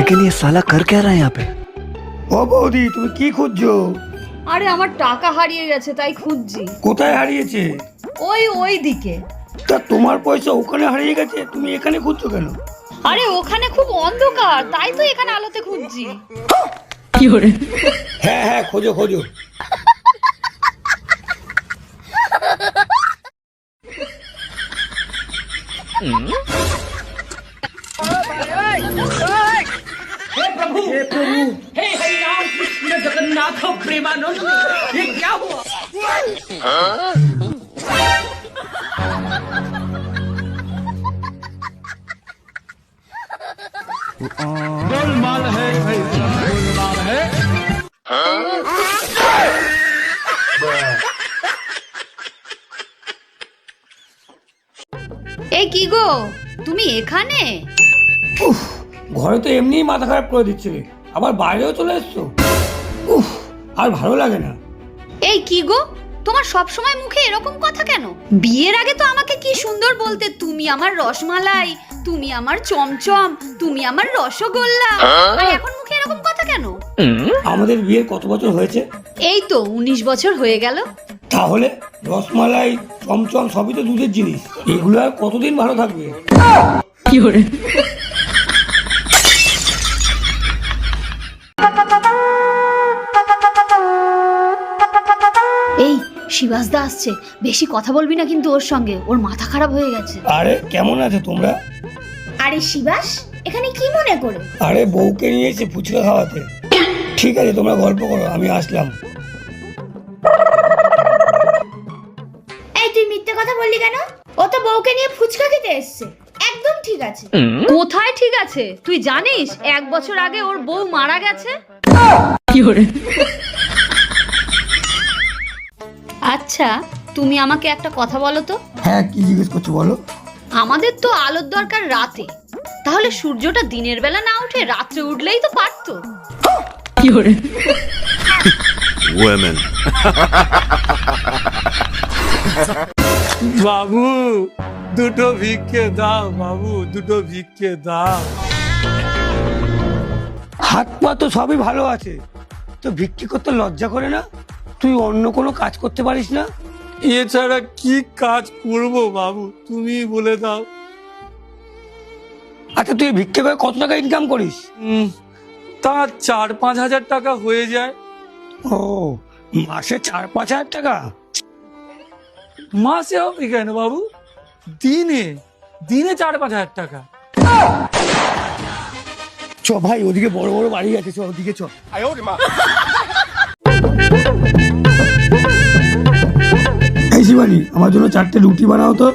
लेकिन ये साला कर क्या रहा है यहाँ पे? ও বৌদি তুমি কি খুঁজছো? আরে আমার টাকা হারিয়ে গেছে তাই খুঁজছি। কোথায় হারিয়েছে? ওই দিকে। তা তোমার পয়সা ওখানে হারিয়ে গেছে, তুমি এখানে খুঁজছো কেন? আরে ওখানে খুব অন্ধকার তাই তো এখানে আলোতে খুঁজছি। হ্যাঁ হ্যাঁ খোঁজো খোঁজো। हे हरिराम कृष्ण जगन्नाथ प्रेमानंद ये क्या हुआ? गोलमाल है भाई, गोलमाल है। এই কি গো তুমি এখানে? উফ, ঘরে তো এমনিই মাথা খারাপ করে দিচ্ছিলে, আবার বাইরেও চলে এসছো। উফ, আর ভালো লাগে না। এই কি গো তোমার সব সময় মুখে এরকম কথা কেন? বিয়ের আগে তো আমাকে কি সুন্দর বলতে, তুমি আমার রসমালাই, তুমি আমার চমচম, তুমি আমার রসগোল্লা। আর এখন মুখে এরকম কথা কেন? আমাদের বিয়ের কত বছর হয়েছে? এই তো 19 বছর হয়ে গেল। তাহলে রসমালাই চমচম সবই তো দুধের জিনিস, এগুলো আর কতদিন ভালো থাকবে? এই শিবাসদা আসছে, বেশি কথা বলবি না কিন্তু ওর সঙ্গে, ওর মাথা খারাপ হয়ে গেছে। আরে কেমন আছো তোমরা? আরে শিবাস এখানে কি মনে করে? আরে বউকে নিয়ে এসে ফুচকা খাওয়াতে। ঠিক আছে তোমরা গল্প করো, আমি আসলাম। এই তুই মিথ্যে কথা বললি কেন? ও তো বউকে নিয়ে ফুচকা খেতে এসেছে, একদম ঠিক আছে। কোথায় ঠিক আছে? তুই জানিস 1 বছর আগে ওর বউ মারা গেছে। আচ্ছা তুমি আমাকে একটা কথা বলো তো। হ্যাঁ কি জিজ্ঞেস করছো বলো। আমাদের তো আলোর দরকার রাতে, তাহলে সূর্যটা দিনের বেলা না উঠে রাত্রে উঠলেই তো পারতো। Women. বাবু দুটো ভিক্ষে দাও, বাবু দুটো ভিক্ষে দাও। হাত পা তো সবই ভালো আছে, তো ভিক্ষি করতে লজ্জা করে না? তুই অন্য কোনো কাজ করতে পারিস না? এছাড়া কি কাজ করব বাবু, তুমি বলে দাও। আচ্ছা তুই ভিক্ষে করে কত টাকা ইনকাম করিস? তা 4-5 হাজার টাকা হয়ে যায়। ও মাসে 4-5 হাজার টাকা? মাসে হবে কেন বাবু, দিনে দিনে 4-5 হাজার টাকা। চ ভাই ওদিকে বড় বড় বাড়ি আছে, চ ওদিকে চ। এই শিবানী আমার জন্য 4টে রুটি বানাও তো।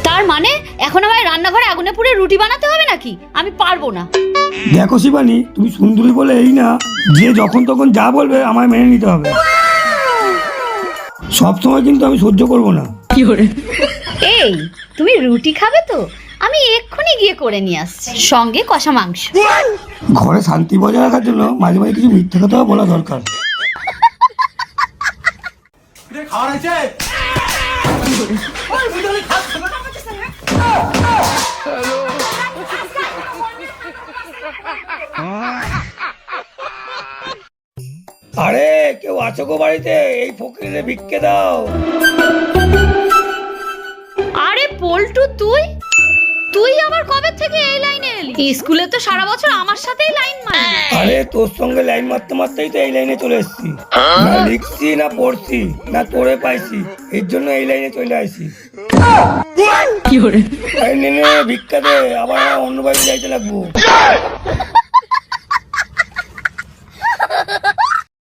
তার মানে এখন আমায় রান্নাঘরে আগুনে পুড়ে রুটি বানাতে হবে নাকি? আমি পারবো না। দেখো শিবানী তুমি সুন্দরী বলে এই না যে যখন তখন যা বলবে আমায় মেনে নিতে হবে, সব সময় কিন্তু আমি সহ্য করব না। এই তুমি রুটি খাবে তো? আমি এক্ষুনি গিয়ে করে নিয়ে আসছি, সঙ্গে কষা মাংস। ঘরে শান্তি বজায় রাখার জন্য মাঝে মাঝে কিছু মিথ্যে কথা বলা দরকার। আরে কেউ আছো গো বাড়িতে? এই ফকিরে ভিক্ষে দাও। আরে পল্টু তুই তুই আবার কবে থেকে এই লাইনে এলি? স্কুলে তো সারা বছর আমার সাথেই লাইন মারলি। আরে তোর সঙ্গে লাইন মারতে মারতেই তো এই লাইনে চলে এসেছি, না লিখছি না পড়ছি না তোরে পাইছি, এর জন্য এই লাইনে চলে আসি। নে নে ভিক্ষা দে, আবার অন্য বাড়ি যাইতে লাগবো।